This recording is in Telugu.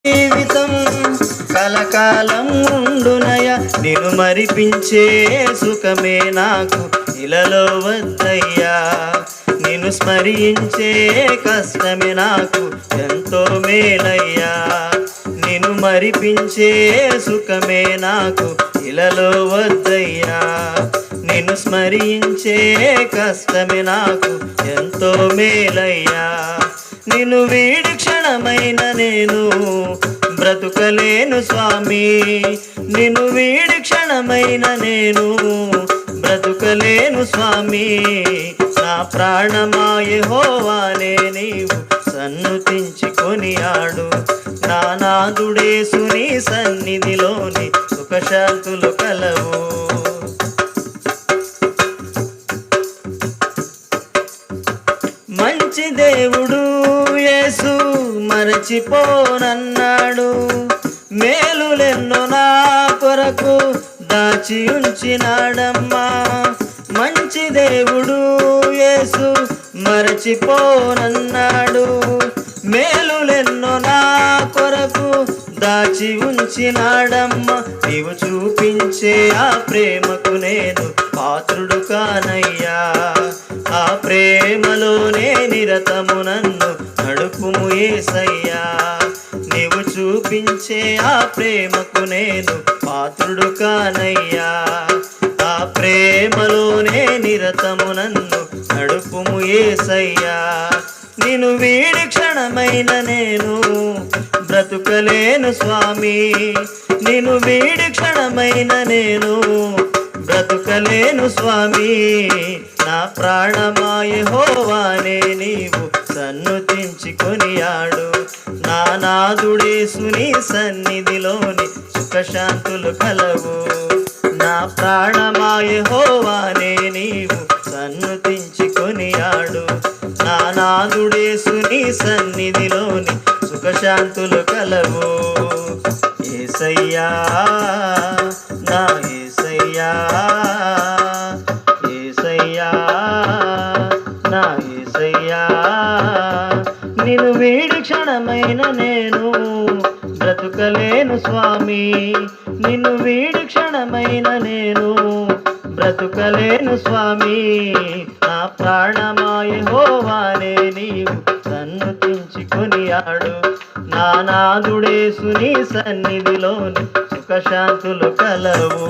జీవితం కలకాలం ఉండునయ, నిన్ను మరిపించే సుఖమే నాకు ఇలలో వద్దయ్యా. నిన్ను స్మరించే కష్టమే నాకు ఎంతో మేలయ్యా. నిన్ను మరిపించే సుఖమే నాకు ఇలలో వద్దయ్యా. నిన్ను స్మరించే కష్టమే నాకు ఎంతో మేలయ్యా. నిన్ను వీడి క్షణమైన నేను బ్రతుకలేను స్వామి. నిన్ను వీడి క్షణమైన నేను బ్రతుకలేను స్వామి. నా ప్రాణమా యెహోవానే నీవు సన్నుతించి కొనియాడు. నా నాదుడేసు నీ సన్నిధిలోని సుఖశాంతులు కలవు. మంచి దేవుడు యేసు మరచిపోనన్నాడు. మేలులెన్నో నా కొరకు దాచి ఉంచినాడమ్మా. మంచి దేవుడు యేసు మరచిపోనన్నాడు. మేలులెన్నో నా కొరకు దాచి ఉంచినాడమ్మా. నీవు చూపించే ఆ ప్రేమకు నేను పాత్రుడు కానయ్యా. ఆ ప్రేమలోనే నిరతము నన్ను నడుపుము యేసయ్యా. నీవు చూపించే ఆ ప్రేమకు నేను పాత్రుడు కానయ్యా. ఆ ప్రేమలోనే నిరతము నన్ను నడుపుము యేసయ్యా. నిన్ను వీడి క్షణమైన నేను బ్రతుకలేను స్వామి. నిన్ను వీడి క్షణమైన నేను బ్రతుకలేను స్వామి. నా ప్రాణమా యెహోవానే నీవు సన్నుతించి కొనియాడు. నా నాదుడేసు నీ సన్నిధిలోని సుఖశాంతులు కలవు. నా ప్రాణమా యెహోవానే నీవు సన్నుతించి కొనియాడు. నా నాదుడేసు నీ సన్నిధిలోని సుఖశాంతులు కలవు. యేసయ్యా నా యేసయ్యా, యేసయ్యా నా యేసయ్యా. నిన్ను వీడి క్షణమైన నేను బ్రతుకలేను స్వామి. నిన్ను వీడి క్షణమైన నేను బ్రతుకలేను స్వామి. నా ప్రాణమా యెహోవానే నీవు సన్నుతించి కొనియాడు. నా నాదుడేసు నీ సన్నిధిలోని సుఖశాంతులు కలవు.